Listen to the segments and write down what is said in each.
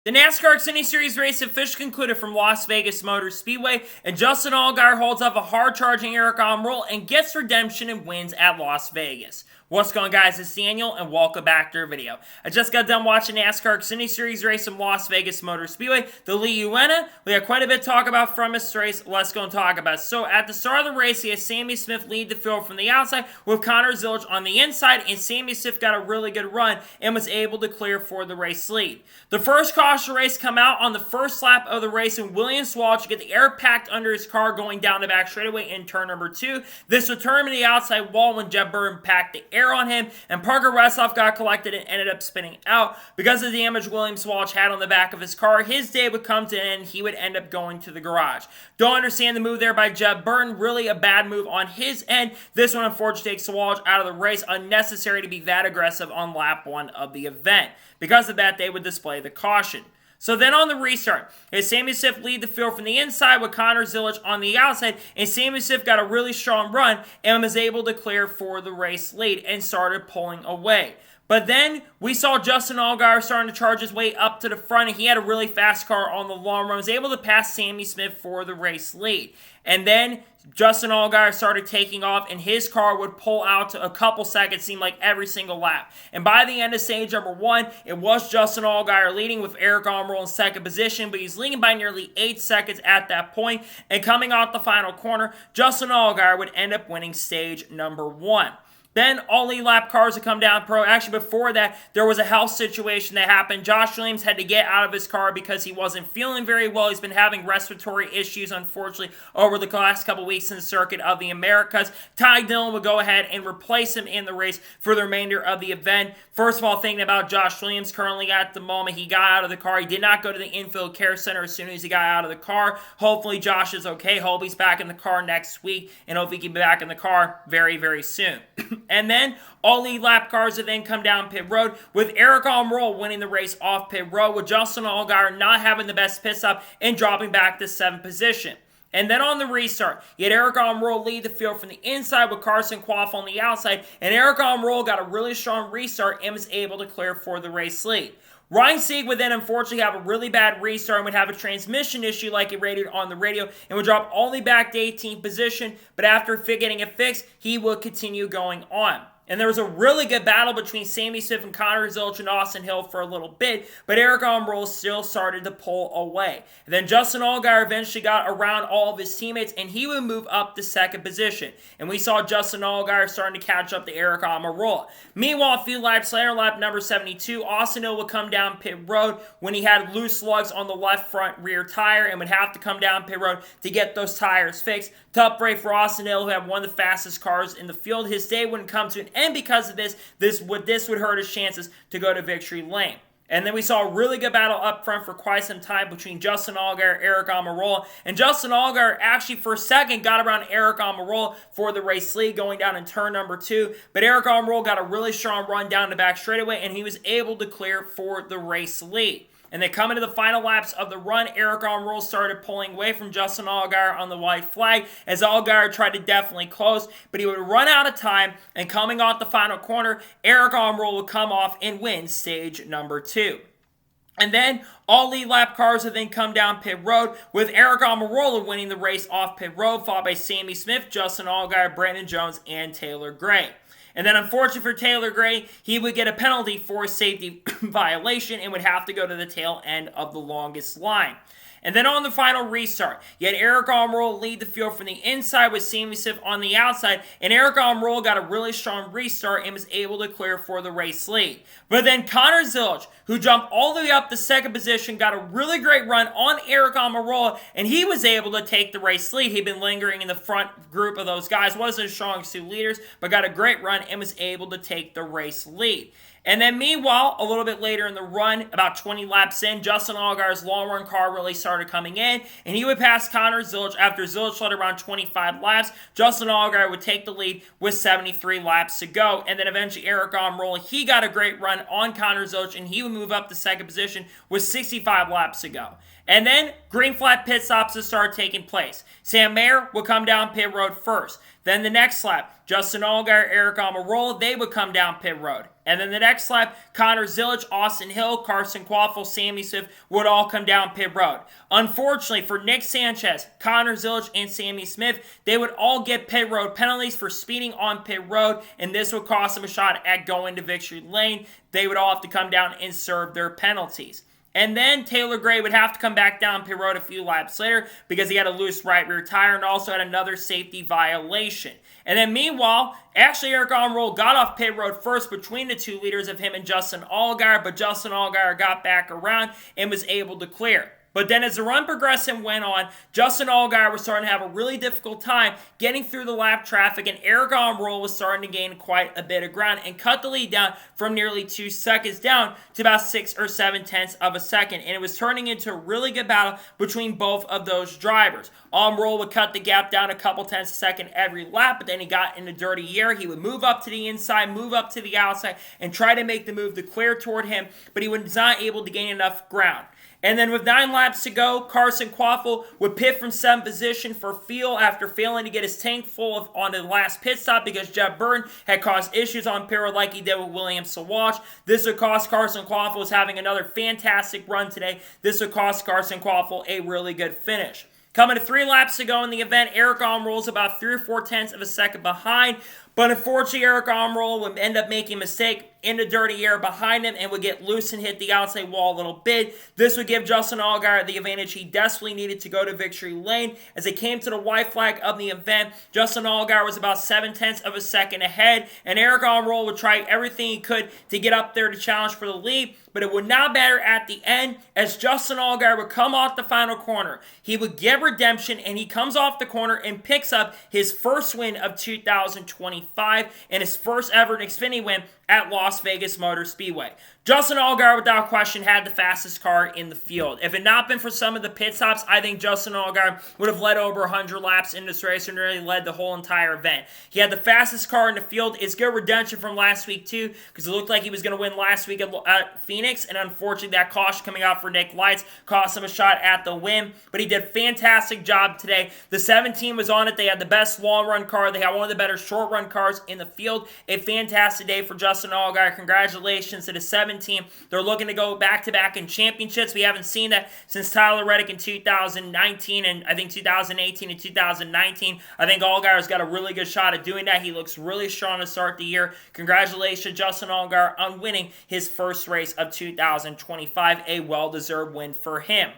The NASCAR Xfinity Series race officially concluded from Las Vegas Motor Speedway, and Justin Allgaier holds up a hard-charging Eric Almirola and gets redemption and wins at Las Vegas. What's going on, guys? It's Daniel, and welcome back to our video. I just got done watching NASCAR Xfinity Series race from Las Vegas Motor Speedway, the Lee Uena. We had quite a bit to talk about from this race. Let's go and talk about it. So, at the start of the race, he has Sammy Smith lead the field from the outside with Connor Zilisch on the inside, and Sammy Smith got a really good run and was able to clear for the race lead. The first caution race come out on the first lap of the race, and William Swalch get the air packed under his car going down the back straightaway in turn number 2. This would turn him to the outside wall when Jeb Burton packed the air on him, and Parker Resloff got collected and ended up spinning out. Because of the damage William Swalch had on the back of his car, his day would come to an end. He would end up going to the garage. Don't understand the move there by Jeb Burton. Really a bad move on his end. This one unfortunately takes Swalch out of the race. Unnecessary to be that aggressive on lap 1 of the event. Because of that, they would display the caution. So then on the restart, Sammy Smith lead the field from the inside with Connor Zilisch on the outside, and Sammy Smith got a really strong run and was able to clear for the race lead and started pulling away. But then we saw Justin Allgaier starting to charge his way up to the front, and he had a really fast car on the long run, was able to pass Sammy Smith for the race lead. And then Justin Allgaier started taking off, and his car would pull out to a couple seconds, seemed like every single lap. And by the end of stage number 1, it was Justin Allgaier leading with Eric Almirola in second position, but he's leading by nearly 8 seconds at that point. And coming out the final corner, Justin Allgaier would end up winning stage number 1. Then all lead lap cars would come down pro. Actually, before that, there was a health situation that happened. Josh Williams had to get out of his car because he wasn't feeling very well. He's been having respiratory issues, unfortunately, over the last couple weeks in the circuit of the Americas. Ty Dillon would go ahead and replace him in the race for the remainder of the event. First of all, thinking about Josh Williams, currently at the moment, he got out of the car. He did not go to the infield care center as soon as he got out of the car. Hopefully, Josh is okay. Hope he's back in the car next week, and hope he can be back in the car very, very soon. And then all lead lap cars would then come down pit road with Eric Almirola winning the race off pit road, with Justin Allgaier not having the best pit stop and dropping back to 7th position. And then on the restart, you had Eric Almirola lead the field from the inside with Carson Quaff on the outside, and Eric Almirola got a really strong restart and was able to clear for the race lead. Ryan Sieg would then unfortunately have a really bad restart and would have a transmission issue like he rated on the radio and would drop only back to 18th position, but after getting it fixed, he would continue going on. And there was a really good battle between Sammy Smith and Connor Zilisch and Austin Hill for a little bit, but Eric Almirola still started to pull away. And then Justin Allgaier eventually got around all of his teammates, and he would move up to 2nd position. And we saw Justin Allgaier starting to catch up to Eric Almirola. Meanwhile, a few laps later, lap number 72, Austin Hill would come down pit road when he had loose lugs on the left front rear tire and would have to come down pit road to get those tires fixed. Tough break for Austin Hill, who had one of the fastest cars in the field. His day wouldn't come to an end because of this would hurt his chances to go to victory lane. And then we saw a really good battle up front for quite some time between Justin Allgaier and Eric Almirola. And Justin Allgaier actually for a second got around Eric Almirola for the race lead going down in turn number 2. But Eric Almirola got a really strong run down the back straightaway, and he was able to clear for the race lead. And then coming to the final laps of the run, Eric Almirola started pulling away from Justin Allgaier on the white flag as Allgaier tried to definitely close, but he would run out of time, and coming off the final corner, Eric Almirola would come off and win stage number 2. And then all lead lap cars would then come down pit road with Eric Almirola winning the race off pit road, followed by Sammy Smith, Justin Allgaier, Brandon Jones, and Taylor Gray. And then unfortunately for Taylor Gray, he would get a penalty for a safety violation and would have to go to the tail end of the longest line. And then on the final restart, you had Eric Almirola lead the field from the inside with Sammy Smith on the outside, and Eric Almirola got a really strong restart and was able to clear for the race lead. But then Connor Zilisch, who jumped all the way up to 2nd position, got a really great run on Eric Almirola, and he was able to take the race lead. He'd been lingering in the front group of those guys, wasn't as strong as 2 leaders, but got a great run and was able to take the race lead. And then meanwhile, a little bit later in the run, about 20 laps in, Justin Allgaier's long run car really started coming in, and he would pass Connor Zilisch after Zilisch led around 25 laps. Justin Allgaier would take the lead with 73 laps to go, and then eventually Eric Almirola, he got a great run on Connor Zilisch, and he would move up to 2nd position with 65 laps to go. And then green flag pit stops would start taking place. Sam Mayer would come down pit road first. Then the next lap, Justin Allgaier, Eric Almirola, they would come down pit road. And then the next lap, Connor Zilisch, Austin Hill, Carson Quaffle, Sammy Smith would all come down pit road. Unfortunately for Nick Sanchez, Connor Zilisch, and Sammy Smith, they would all get pit road penalties for speeding on pit road, and this would cost them a shot at going to victory lane. They would all have to come down and serve their penalties. And then Taylor Gray would have to come back down pit road a few laps later because he had a loose right rear tire and also had another safety violation. And then meanwhile, actually Eric Almirola got off pit road first between the two leaders of him and Justin Allgaier, but Justin Allgaier got back around and was able to clear. But then as the run progressed and went on, Justin Allgaier was starting to have a really difficult time getting through the lap traffic, and Eric Almirola was starting to gain quite a bit of ground and cut the lead down from nearly 2 seconds down to about 6 or 7 tenths of a second. And it was turning into a really good battle between both of those drivers. Almirola would cut the gap down a couple tenths a second every lap, but then he got into dirty air. He would move up to the inside, move up to the outside, and try to make the move to clear toward him, but he was not able to gain enough ground. And then with 9 laps to go, Carson Quaffle would pit from 7th position for fuel after failing to get his tank full on the last pit stop because Jeff Burton had caused issues on pit road like he did with William Sawash. This would cost Carson Quaffle, was having another fantastic run today. This would cost Carson Quaffle a really good finish. Coming to 3 laps to go in the event, Eric Almirola is about 3 or 4 tenths of a second behind. But unfortunately, Eric Almirola would end up making a mistake in the dirty air behind him and would get loose and hit the outside wall a little bit. This would give Justin Allgaier the advantage he desperately needed to go to victory lane. As it came to the white flag of the event, Justin Allgaier was about 7 tenths of a second ahead, and Eric Almirola would try everything he could to get up there to challenge for the lead, but it would not matter at the end as Justin Allgaier would come off the final corner. He would get redemption, and he comes off the corner and picks up his first win of 2025 and his first ever Xfinity win at Las Vegas Motor Speedway. Justin Allgaier, without question, had the fastest car in the field. If it had not been for some of the pit stops, I think Justin Allgaier would have led over 100 laps in this race and really led the whole entire event. He had the fastest car in the field. It's good redemption from last week, too, because it looked like he was going to win last week at Phoenix, and unfortunately, that caution coming out for Nick Lights cost him a shot at the win, but he did a fantastic job today. The 17 was on it. They had the best long-run car. They had one of the better short-run cars in the field. A fantastic day for Justin Allgaier. Congratulations to the 7 team. They're looking to go back-to-back in championships. We haven't seen that since Tyler Reddick in 2019 and I think 2018 and 2019. I think Allgaier's got a really good shot at doing that. He looks really strong to start the year. Congratulations, Justin Allgaier, on winning his first race of 2025. A well-deserved win for him.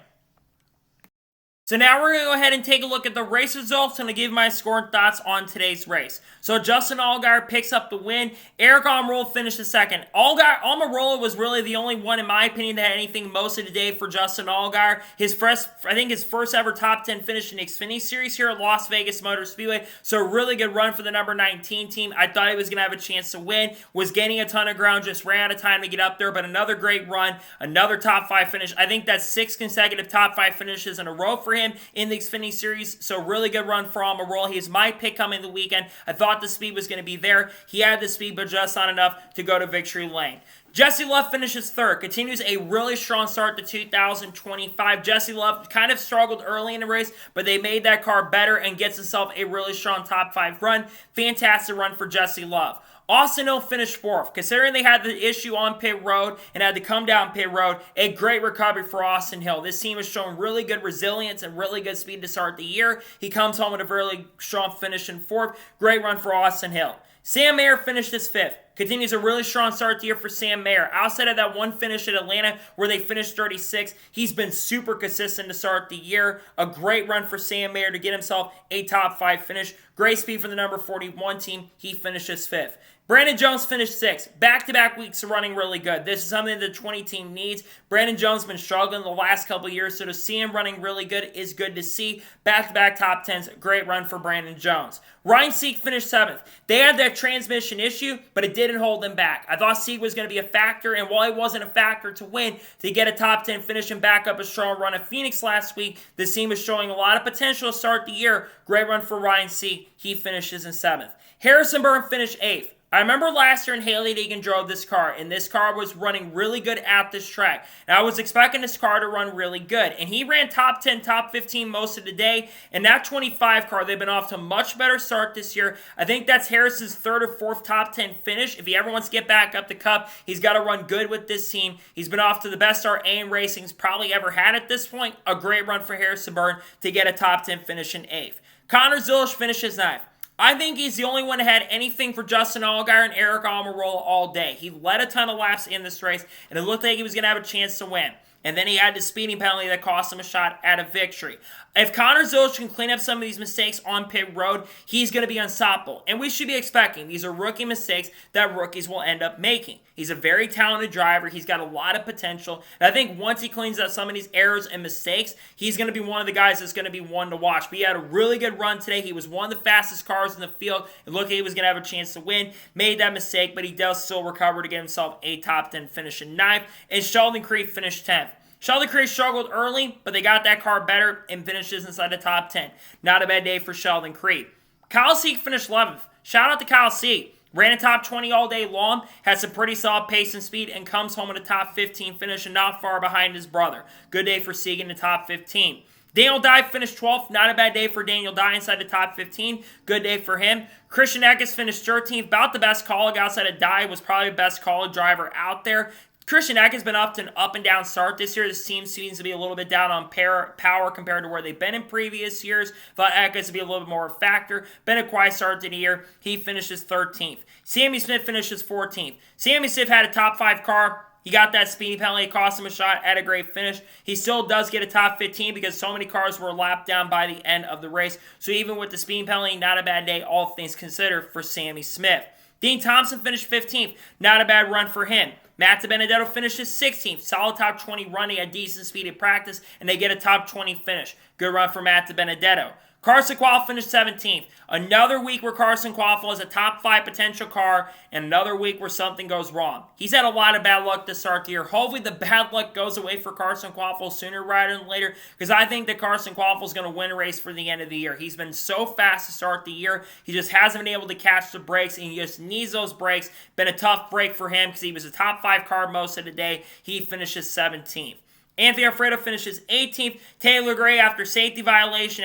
So now we're going to go ahead and take a look at the race results and to give my score and thoughts on today's race. So Justin Allgaier picks up the win. Eric Almirola finished second. Almirola was really the only one, in my opinion, that had anything most of the day for Justin Allgaier. His first ever top 10 finish in the Xfinity Series here at Las Vegas Motor Speedway. So a really good run for the number 19 team. I thought he was going to have a chance to win. Was gaining a ton of ground, just ran out of time to get up there. But another great run, another top 5 finish. I think that's 6 consecutive top 5 finishes in a row for him in the Xfinity Series. So really good run for Almirola. He's my pick coming the weekend. I thought the speed was going to be there. He had the speed, but just not enough to go to victory lane. Jesse Love finishes third, continues a really strong start to 2025. Jesse Love kind of struggled early in the race, but they made that car better and gets himself a really strong top 5 run. Fantastic run for Jesse Love. Austin Hill finished 4th. Considering they had the issue on pit road and had to come down pit road, a great recovery for Austin Hill. This team has shown really good resilience and really good speed to start the year. He comes home with a really strong finish in 4th. Great run for Austin Hill. Sam Mayer finished his 5th. Continues a really strong start to the year for Sam Mayer. Outside of that one finish at Atlanta where they finished 36, he's been super consistent to start the year. A great run for Sam Mayer to get himself a top 5 finish. Great speed for the number 41 team. He finishes 5th. Brandon Jones finished 6th. Back-to-back weeks of running really good. This is something the 20 team needs. Brandon Jones has been struggling the last couple years, so to see him running really good is good to see. Back-to-back top 10s, great run for Brandon Jones. Ryan Sieg finished 7th. They had that transmission issue, but it didn't hold them back. I thought Sieg was going to be a factor, and while he wasn't a factor to win, to get a top 10 finish and back up a strong run at Phoenix last week, this team is showing a lot of potential to start the year. Great run for Ryan Sieg. He finishes in 7th. Harrison Burton finished 8th. I remember last year in Haley Deegan drove this car, and this car was running really good at this track. And I was expecting this car to run really good. And he ran top 10, top 15 most of the day. And that 25 car, they've been off to a much better start this year. I think that's Harris's third or fourth top 10 finish. If he ever wants to get back up the Cup, he's got to run good with this team. He's been off to the best start AIM Racing's probably ever had at this point. A great run for Harrison Burton to get a top 10 finish in 8th. Connor Zilisch finishes 9th. I think he's the only one that had anything for Justin Allgaier and Eric Almirola all day. He led a ton of laps in this race, and it looked like he was going to have a chance to win. And then he had the speeding penalty that cost him a shot at a victory. If Connor Zilisch can clean up some of these mistakes on pit road, he's going to be unstoppable. And we should be expecting these are rookie mistakes that rookies will end up making. He's a very talented driver. He's got a lot of potential. And I think once he cleans up some of these errors and mistakes, he's going to be one of the guys that's going to be one to watch. But he had a really good run today. He was one of the fastest cars in the field. It looked like he was going to have a chance to win. Made that mistake, but he does still recover to get himself a top 10 finish in 9th. And Sheldon Creed finished 10th. Sheldon Creed struggled early, but they got that car better and finishes inside the top 10. Not a bad day for Sheldon Creed. Kyle Sieg finished 11th. Shout out to Kyle Sieg. Ran a top 20 all day long, had some pretty solid pace and speed, and comes home with a top 15 finish and not far behind his brother. Good day for Sieg in the top 15. Daniel Dye finished 12th. Not a bad day for Daniel Dye inside the top 15. Good day for him. Christian Eckes finished 13th. About the best call outside of Dye. Was probably the best call driver out there. Christian Eck has been up to an up-and-down start this year. This team seems to be a little bit down on power compared to where they've been in previous years. Thought Eck has to be a little bit more of a factor. Been a quiet start to the year. He finishes 13th. Sammy Smith finishes 14th. Sammy Smith had a top 5 car. He got that speeding penalty. It cost him a shot at a great finish. He still does get a top 15 because so many cars were lapped down by the end of the race. So even with the speeding penalty, not a bad day, all things considered, for Sammy Smith. Dean Thompson finished 15th. Not a bad run for him. Matt DiBenedetto finishes 16th. Solid top 20 running at decent speed at practice, and they get a top 20 finish. Good run for Matt DiBenedetto. Carson Quahl finished 17th. Another week where Carson Quahl is a top 5 potential car, and another week where something goes wrong. He's had a lot of bad luck to start the year. Hopefully the bad luck goes away for Carson Quahl sooner rather than later, because I think that Carson Quahl is going to win a race for the end of the year. He's been so fast to start the year. He just hasn't been able to catch the brakes, and he just needs those brakes. Been a tough break for him because he was a top 5 car most of the day. He finishes 17th. Anthony Alfredo finishes 18th. Taylor Gray after safety violation.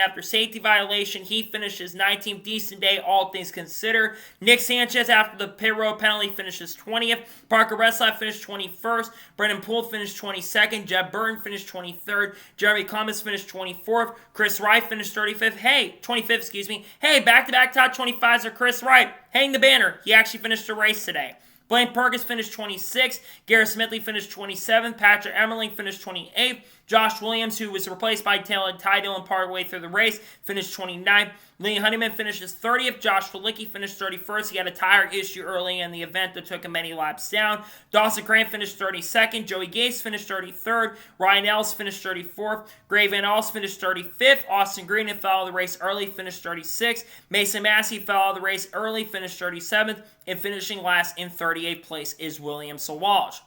He finishes 19th. Decent day, all things considered. Nick Sanchez after the pit road penalty finishes 20th. Parker Reslap finished 21st. Brendan Poole finished 22nd. Jeb Burton finished 23rd. Jeremy Clemens finished 24th. Chris Wright finished 25th. Hey, back-to-back top 25s are Chris Wright. Hang the banner. He actually finished the race today. Blaine Perkins finished 26th. Garrett Smithley finished 27th. Patrick Emmerling finished 28th. Josh Williams, who was replaced by Ty Dillon partway through the race, finished 29th. Lee Honeyman finishes 30th. Josh Felicki finished 31st. He had a tire issue early in the event that took him many laps down. Dawson Crane finished 32nd. Joey Gates finished 33rd. Ryan Ellis finished 34th. Gray Van Alst finished 35th. Austin Green fell out of the race early, finished 36th. Mason Massey fell out of the race early, finished 37th. And finishing last in 38th place is William Sawash.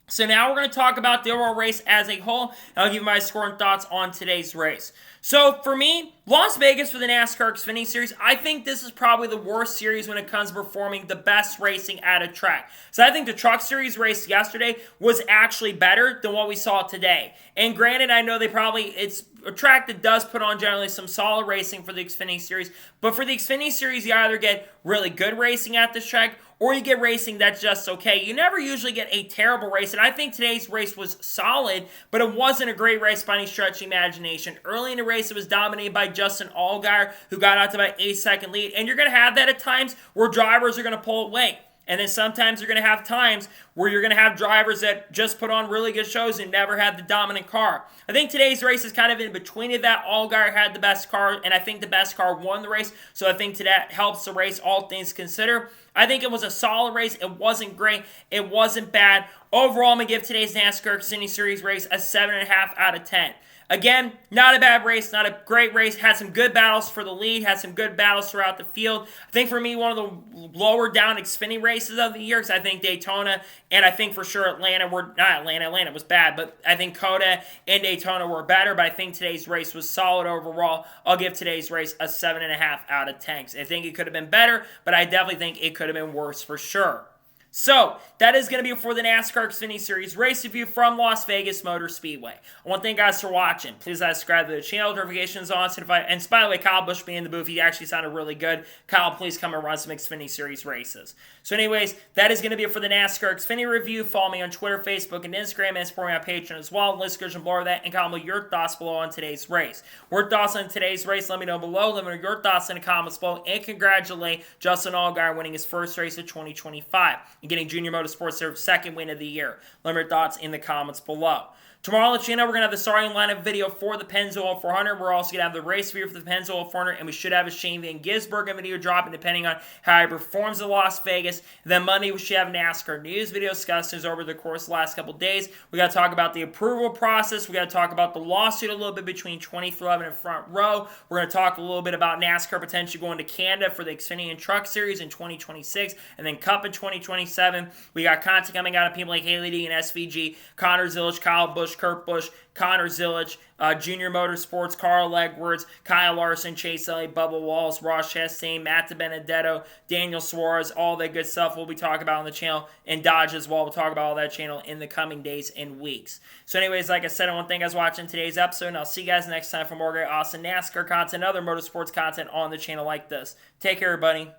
So now we're going to talk about the overall race as a whole, and I'll give you my score and thoughts on today's race. So for me, Las Vegas for the NASCAR Xfinity Series, I think this is probably the worst series when it comes to performing the best racing at a track. So I think the Truck Series race yesterday was actually better than what we saw today. And granted, I know it's a track that does put on generally some solid racing for the Xfinity Series, but for the Xfinity Series, you either get really good racing at this track, or you get racing that's just okay. You never usually get a terrible race, and I think today's race was solid, but it wasn't a great race by any stretch of the imagination. Early in the race, it was dominated by Justin Allgaier, who got out to about 8-second lead, and you're going to have that at times where drivers are going to pull away. And then sometimes you're going to have times where you're going to have drivers that just put on really good shows and never had the dominant car. I think today's race is kind of in between of that. Allgaier had the best car, and I think the best car won the race. So I think that helps the race, all things considered. I think it was a solid race. It wasn't great. It wasn't bad. Overall, I'm going to give today's NASCAR Xfinity Series race a 7.5 out of 10. Again, not a bad race, not a great race. Had some good battles for the lead, had some good battles throughout the field. I think for me, one of the lower down Xfinity races of the year, because I think Daytona And I think for sure Atlanta was bad, but I think Coda and Daytona were better, but I think today's race was solid overall. I'll give today's race a 7.5 out of 10. I think it could have been better, but I definitely think it could have been worse for sure. So, that is going to be it for the NASCAR Xfinity Series race review from Las Vegas Motor Speedway. I want to thank you guys for watching. Please subscribe to the channel, notifications on, and by the way, Kyle Busch being in the booth, he actually sounded really good. Kyle, please come and run some Xfinity Series races. So anyways, that is going to be it for the NASCAR Xfinity review. Follow me on Twitter, Facebook, and Instagram, and support me on Patreon as well. List description below that, and comment your thoughts below on today's race. Your thoughts on today's race, let me know below. Let me know your thoughts in the comments below, and congratulate Justin Allgaier winning his first race of 2025 and getting Junior Motorsports their second win of the year. Let me know your thoughts in the comments below. Tomorrow on the channel, we're going to have the starting lineup video for the Pennzoil 400. We're also going to have the race review for the Pennzoil 400, and we should have a Shane Van Gisbergen video dropping depending on how he performs in Las Vegas. Then Monday, we should have NASCAR news video discussions over the course of the last couple days. We got to talk about the approval process. We got to talk about the lawsuit a little bit between 2311 and Front Row. We're going to talk a little bit about NASCAR potentially going to Canada for the Xfinity and Truck Series in 2026, and then Cup in 2027. We got content coming out of people like Haley D and SVG, Connor Zilisch, Kyle Busch, Kurt Busch, Connor Zilisch, Junior Motorsports, Carl Edwards, Kyle Larson, Chase Elliott, Bubba Wallace, Ross Chastain, Matt DiBenedetto, Daniel Suarez, all that good stuff we'll be talking about on the channel, and Dodge as well. We'll talk about all that channel in the coming days and weeks. So anyways, like I said, I want to thank you guys for watching today's episode, and I'll see you guys next time for more great, awesome NASCAR content and other motorsports content on the channel like this. Take care, everybody.